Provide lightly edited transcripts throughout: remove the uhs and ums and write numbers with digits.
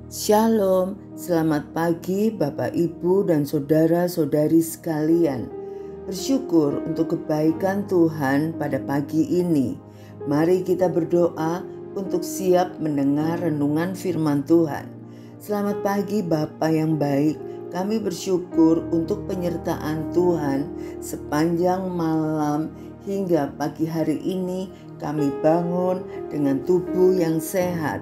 Shalom, selamat pagi Bapak Ibu dan saudara-saudari sekalian. Bersyukur untuk kebaikan Tuhan pada pagi ini. Mari kita berdoa untuk siap mendengar renungan firman Tuhan. Selamat pagi Bapa yang baik. Kami bersyukur untuk penyertaan Tuhan sepanjang malam hingga pagi hari ini kami bangun dengan tubuh yang sehat.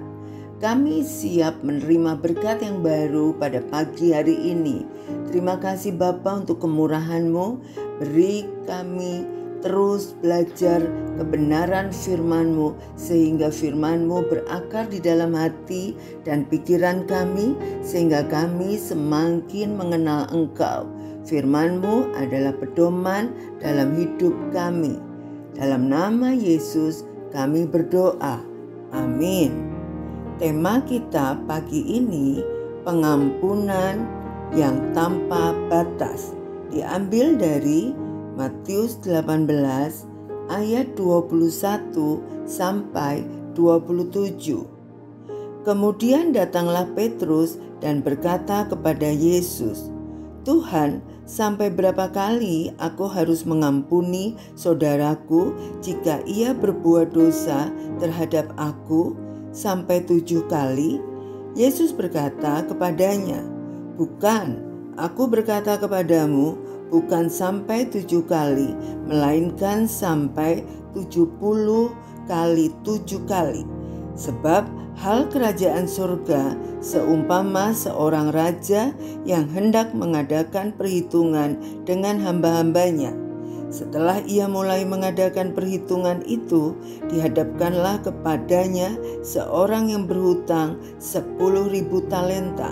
Kami siap menerima berkat yang baru pada pagi hari ini. Terima kasih Bapa untuk kemurahan-Mu. Beri kami terus belajar kebenaran firman-Mu, sehingga firman-Mu berakar di dalam hati dan pikiran kami, sehingga kami semakin mengenal Engkau. Firman-Mu adalah pedoman dalam hidup kami. Dalam nama Yesus kami berdoa. Amin. Tema kita pagi ini pengampunan yang tanpa batas. Diambil dari Matius 18 ayat 21 sampai 27. Kemudian datanglah Petrus dan berkata kepada Yesus, "Tuhan, sampai berapa kali aku harus mengampuni saudaraku jika ia berbuat dosa terhadap aku? Sampai 7 kali?" Yesus berkata kepadanya, "Bukan, aku berkata kepadamu, bukan sampai 7 kali, melainkan sampai 70 kali 7 kali. Sebab hal kerajaan surga seumpama seorang raja yang hendak mengadakan perhitungan dengan hamba-hambanya. Setelah ia mulai mengadakan perhitungan itu, dihadapkanlah kepadanya seorang yang berhutang 10.000 talenta.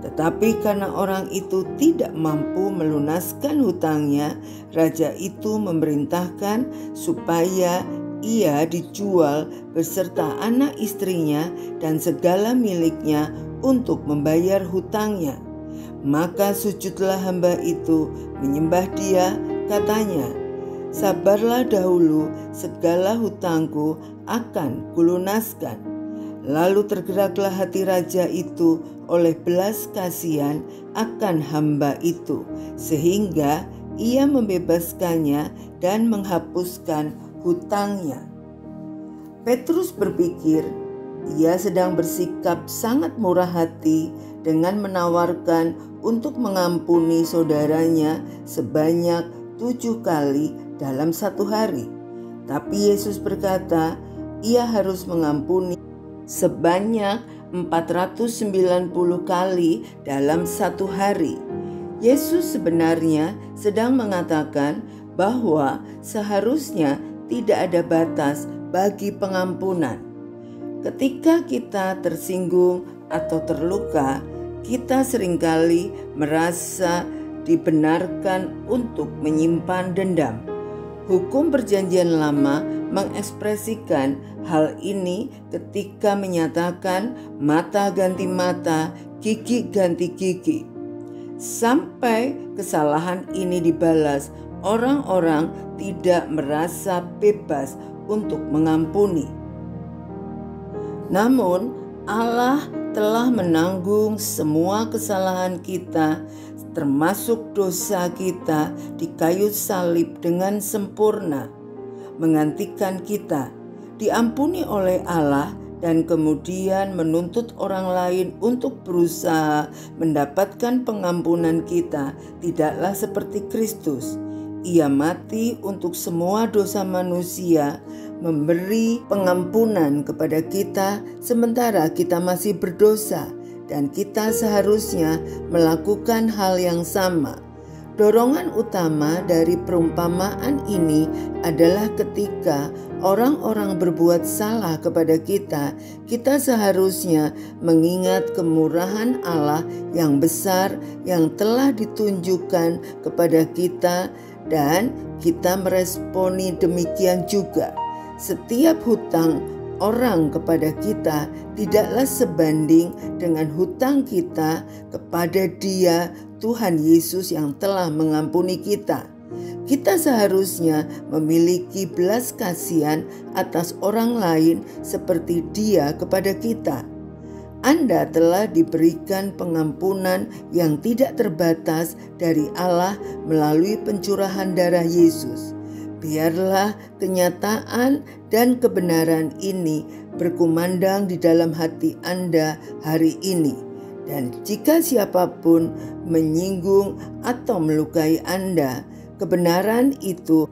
Tetapi karena orang itu tidak mampu melunaskan hutangnya, raja itu memerintahkan supaya ia dijual beserta anak istrinya dan segala miliknya untuk membayar hutangnya. Maka sujudlah hamba itu menyembah dia. Katanya, 'Sabarlah dahulu, segala hutangku akan kulunaskan.' Lalu tergeraklah hati raja itu oleh belas kasihan akan hamba itu, sehingga ia membebaskannya dan menghapuskan hutangnya." Petrus berpikir ia sedang bersikap sangat murah hati dengan menawarkan untuk mengampuni saudaranya sebanyak 7 kali dalam satu hari. Tapi Yesus berkata, ia harus mengampuni sebanyak 490 kali dalam satu hari. Yesus sebenarnya sedang mengatakan bahwa seharusnya tidak ada batas bagi pengampunan. Ketika kita tersinggung atau terluka, kita seringkali merasa dibenarkan untuk menyimpan dendam. Hukum Perjanjian Lama mengekspresikan hal ini ketika menyatakan mata ganti mata, gigi ganti gigi. Sampai kesalahan ini dibalas, orang-orang tidak merasa bebas untuk mengampuni. Namun Allah telah menanggung semua kesalahan kita, termasuk dosa kita di kayu salib dengan sempurna, menggantikan kita, diampuni oleh Allah, dan kemudian menuntut orang lain untuk berusaha mendapatkan pengampunan kita. Tidaklah seperti Kristus. Ia mati untuk semua dosa manusia, memberi pengampunan kepada kita sementara kita masih berdosa, dan kita seharusnya melakukan hal yang sama. Dorongan utama dari perumpamaan ini adalah ketika orang-orang berbuat salah kepada kita, kita seharusnya mengingat kemurahan Allah yang besar yang telah ditunjukkan kepada kita, dan kita meresponi demikian juga. Setiap hutang orang kepada kita tidaklah sebanding dengan hutang kita kepada Dia, Tuhan Yesus yang telah mengampuni kita. Kita seharusnya memiliki belas kasihan atas orang lain seperti Dia kepada kita. Anda telah diberikan pengampunan yang tidak terbatas dari Allah melalui pencurahan darah Yesus. Biarlah kenyataan dan kebenaran ini berkumandang di dalam hati Anda hari ini. Dan jika siapapun menyinggung atau melukai Anda, kebenaran itu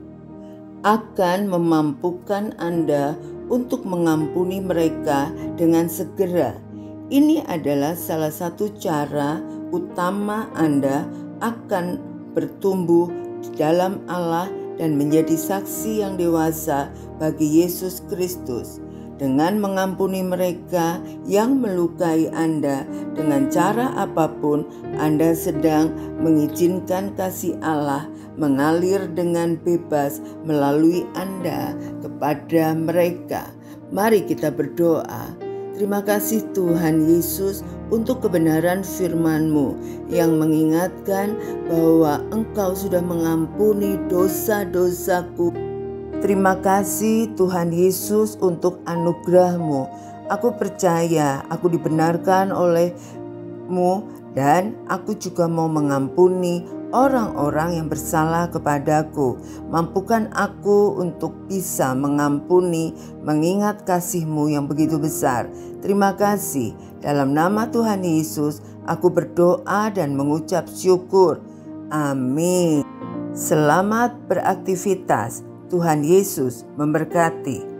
akan memampukan Anda untuk mengampuni mereka dengan segera. Ini adalah salah satu cara utama Anda akan bertumbuh di dalam Allah dan menjadi saksi yang dewasa bagi Yesus Kristus. Dengan mengampuni mereka yang melukai Anda dengan cara apapun, Anda sedang mengizinkan kasih Allah mengalir dengan bebas melalui Anda kepada mereka. Mari kita berdoa. Terima kasih Tuhan Yesus untuk kebenaran firman-Mu yang mengingatkan bahwa Engkau sudah mengampuni dosa-dosaku. Terima kasih Tuhan Yesus untuk anugerah-Mu. Aku percaya aku dibenarkan oleh-Mu dan aku juga mau mengampuni orang-orang yang bersalah kepadaku. Mampukan aku untuk bisa mengampuni, mengingat kasih-Mu yang begitu besar. Terima kasih. Dalam nama Tuhan Yesus, aku berdoa dan mengucap syukur. Amin. Selamat beraktivitas. Tuhan Yesus memberkati.